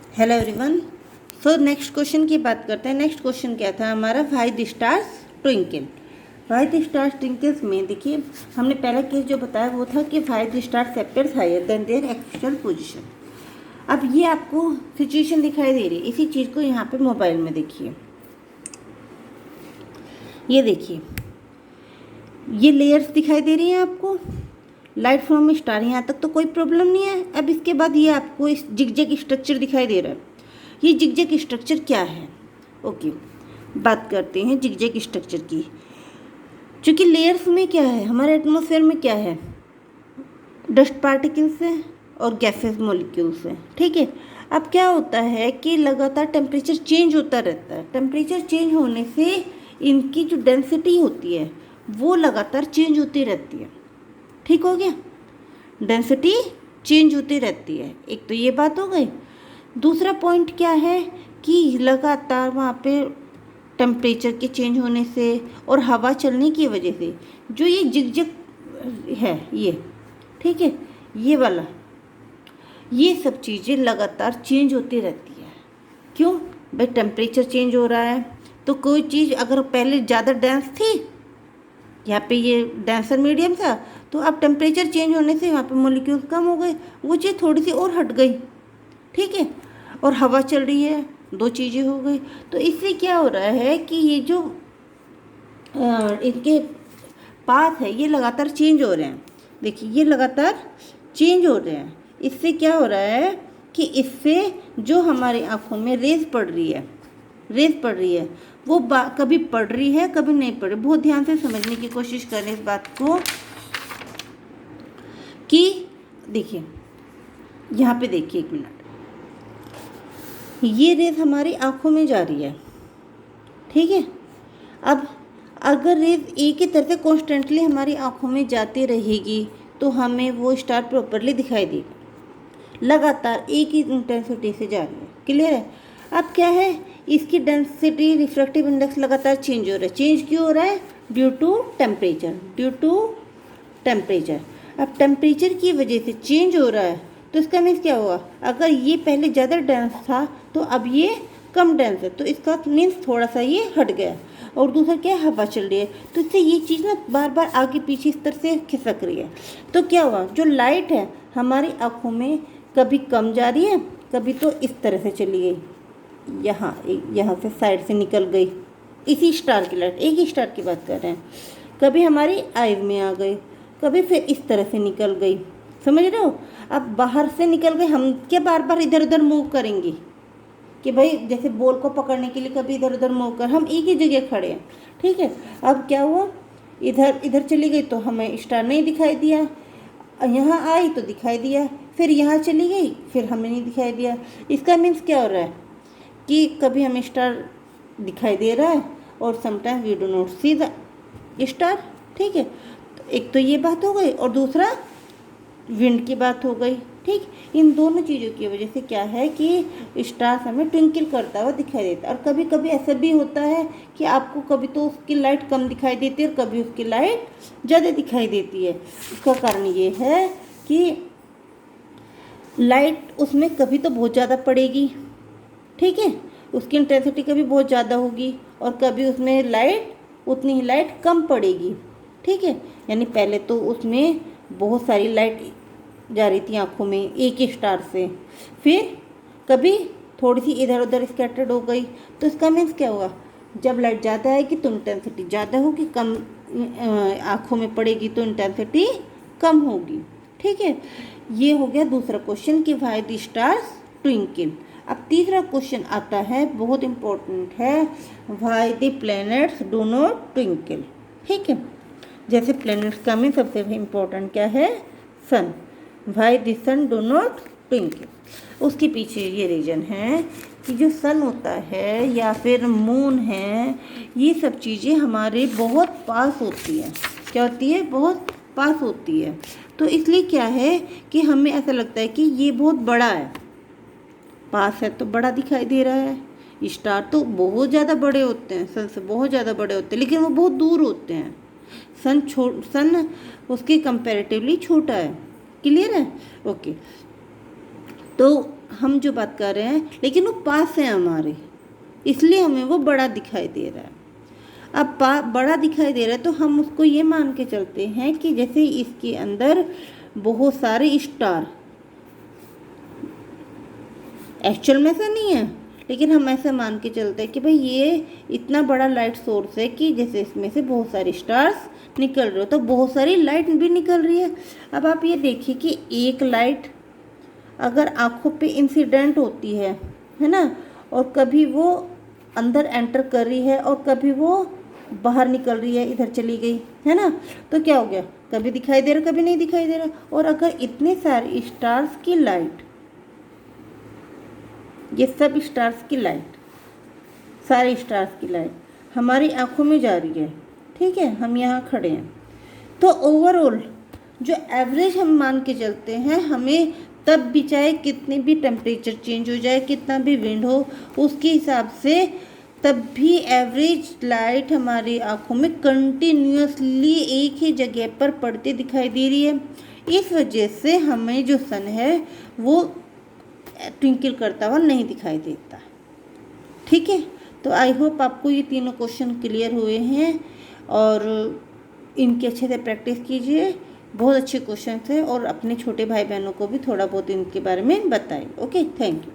Hello everyone. So next question की बात करते हैं। नेक्स्ट क्वेश्चन क्या था हमारा, why the stars twinkle. Why the stars twinkles में देखिए, हमने पहला केस जो बताया वो था कि why the stars appears higher than their actual position. अब ये आपको सिचुएशन दिखाई दे रही है, इसी चीज़ को यहाँ पे मोबाइल में देखिए। ये देखिए, ये लेयर्स दिखाई दे रही हैं आपको, लाइट फ्रॉम स्टार। यहाँ तक तो कोई प्रॉब्लम नहीं है। अब इसके बाद ये आपको इस जिगजैग स्ट्रक्चर दिखाई दे रहा है। ये जिगजैग स्ट्रक्चर क्या है? ओके, बात करते हैं जिगजैग स्ट्रक्चर की। क्योंकि लेयर्स में क्या है, हमारे एटमॉस्फेयर में क्या है, डस्ट पार्टिकल्स है और गैसेस मॉलिक्यूल्स हैं, ठीक है। अब क्या होता है कि लगातार टेम्परेचर चेंज होता रहता है। टेम्परेचर चेंज होने से इनकी जो डेंसिटी होती है वो लगातार चेंज होती रहती है, ठीक हो गया। डेंसिटी चेंज होती रहती है, एक तो ये बात हो गई। दूसरा पॉइंट क्या है कि लगातार वहाँ पे टेम्परेचर के चेंज होने से और हवा चलने की वजह से जो ये जिगजैग है ये, ठीक है, ये वाला, ये सब चीज़ें लगातार चेंज होती रहती है। क्यों भाई? टेम्परेचर चेंज हो रहा है तो कोई चीज़ अगर पहले ज़्यादा डेंस थी, यहाँ पे ये डेंसर मीडियम था, तो अब टेम्परेचर चेंज होने से वहाँ पे मॉलिक्यूल्स कम हो गए, वो चीज़ थोड़ी सी और हट गई, ठीक है। और हवा चल रही है, दो चीज़ें हो गई। तो इससे क्या हो रहा है कि ये जो इनके पाथ है ये लगातार चेंज हो रहे हैं। देखिए ये लगातार चेंज हो रहे हैं। इससे क्या हो रहा है कि इससे जो हमारी आँखों में रेज पड़ रही है वो कभी पड़ रही है कभी नहीं पड़ रही। बहुत ध्यान से समझने की कोशिश करें इस बात को कि देखिए यहाँ पे देखिए, एक मिनट, ये रेज हमारी आँखों में जा रही है, ठीक है। अब अगर रेज एक ही तरह से कॉन्स्टेंटली हमारी आँखों में जाती रहेगी तो हमें वो स्टार प्रॉपरली दिखाई देगा। लगातार एक ही इंटेंसिटी से जा रही है, क्लियर है। अब क्या है, इसकी डेंसिटी रिफ्रैक्टिव इंडेक्स लगातार चेंज हो रहा है। चेंज क्यों हो रहा है? Due to temperature. अब टेम्परेचर की वजह से चेंज हो रहा है तो इसका मीन्स क्या हुआ, अगर ये पहले ज़्यादा डेंस था तो अब ये कम डेंस है, तो इसका मीन्स थोड़ा सा ये हट गया। और दूसरा क्या है, हवा चल रही है, तो इससे ये चीज़ ना बार बार आगे पीछे इस तरह से खिसक रही है। तो क्या हुआ, जो लाइट है हमारी आँखों में कभी कम जा रही है, कभी तो इस तरह से चली गई, यहाँ से साइड से निकल गई। इसी स्टार की लाइट, एक ही स्टार की बात कर रहे हैं, कभी हमारी आइज में आ गई, कभी फिर इस तरह से निकल गई, समझ रहे हो। अब बाहर से निकल गई, हम क्या बार बार इधर उधर मूव करेंगे कि भाई जैसे बॉल को पकड़ने के लिए कभी इधर उधर मूव कर, हम एक ही जगह खड़े हैं, ठीक है। अब क्या हुआ, इधर चली गई तो हमें स्टार नहीं दिखाई दिया, यहाँ आई तो दिखाई दिया, फिर यहाँ चली गई फिर हमें नहीं दिखाई दिया। इसका मीन्स क्या हो रहा है कि कभी हमें स्टार दिखाई दे रहा है और sometimes we do not see the star, ठीक है। तो एक तो ये बात हो गई और दूसरा विंड की बात हो गई, ठीक। इन दोनों चीज़ों की वजह से क्या है कि स्टार हमें ट्विंकल करता हुआ दिखाई देता है। और कभी कभी ऐसा भी होता है कि आपको कभी तो उसकी लाइट कम दिखाई देती है और कभी उसकी लाइट ज़्यादा दिखाई देती है। इसका कारण ये है कि लाइट उसमें कभी तो बहुत ज़्यादा पड़ेगी, ठीक है, उसकी इंटेंसिटी कभी बहुत ज़्यादा होगी और कभी उसमें लाइट उतनी ही लाइट कम पड़ेगी, ठीक है। यानी पहले तो उसमें बहुत सारी लाइट जा रही थी आँखों में एक ही स्टार से, फिर कभी थोड़ी सी इधर उधर स्कैटर्ड हो गई। तो इसका मीन्स क्या हुआ, जब लाइट ज़्यादा आएगी तो इंटेंसिटी ज़्यादा होगी, कम आँखों में पड़ेगी तो इंटेंसिटी कम होगी, ठीक है। ये हो गया दूसरा क्वेश्चन कि व्हाई द स्टार्स ट्विंकल। अब तीसरा क्वेश्चन आता है, बहुत इम्पोर्टेंट है, why the planets do not twinkle, ठीक है। जैसे प्लैनेट्स का में सबसे इम्पोर्टेंट क्या है, sun. Why the sun do not twinkle. उसके पीछे ये रीज़न है कि जो सन होता है या फिर मून है, ये सब चीज़ें हमारे बहुत पास होती हैं। क्या होती है? बहुत पास होती है। तो इसलिए क्या है कि हमें ऐसा लगता है कि ये बहुत बड़ा है, पास है तो बड़ा दिखाई दे रहा है। स्टार तो बहुत ज़्यादा बड़े होते हैं, सन से बहुत ज़्यादा बड़े होते हैं, लेकिन वो बहुत दूर होते हैं। सन उसके कंपैरेटिवली छोटा है, क्लियर है, ओके। तो हम जो बात कर रहे हैं, लेकिन वो पास है हमारे, इसलिए हमें वो बड़ा दिखाई दे रहा है। अब बड़ा दिखाई दे रहा है तो हम उसको ये मान के चलते हैं कि जैसे इसके अंदर बहुत सारे स्टार, एक्चुअल में ऐसा नहीं है, लेकिन हम ऐसा मान के चलते हैं कि भाई ये इतना बड़ा लाइट सोर्स है कि जैसे इसमें से बहुत सारे स्टार्स निकल रहे हो, तो बहुत सारी लाइट भी निकल रही है। अब आप ये देखिए कि एक लाइट अगर आँखों पे इंसिडेंट होती है ना, और कभी वो अंदर एंटर कर रही है और कभी वो बाहर निकल रही है, इधर चली गई है ना, तो क्या हो गया, कभी दिखाई दे रहा कभी नहीं दिखाई दे रहा। और अगर इतने सारे स्टार्स की लाइट, ये सब स्टार्स की लाइट, सारे स्टार्स की लाइट हमारी आंखों में जा रही है, ठीक है, हम यहाँ खड़े हैं, तो ओवरऑल जो एवरेज हम मान के चलते हैं, हमें तब भी चाहे कितने भी टेम्परेचर चेंज हो जाए, कितना भी विंड हो, उसके हिसाब से तब भी एवरेज लाइट हमारी आंखों में कंटिन्यूसली एक ही जगह पर पड़ती दिखाई दे रही है। इस वजह से हमें जो सन है वो ट्विंकल करता हुआ नहीं दिखाई देता। ठीक है, तो आई होप आपको ये तीनों क्वेश्चन क्लियर हुए हैं और इनकी अच्छे से प्रैक्टिस कीजिए। बहुत अच्छे क्वेश्चन थे और अपने छोटे भाई बहनों को भी थोड़ा बहुत इनके बारे में बताइए। Okay, thank you.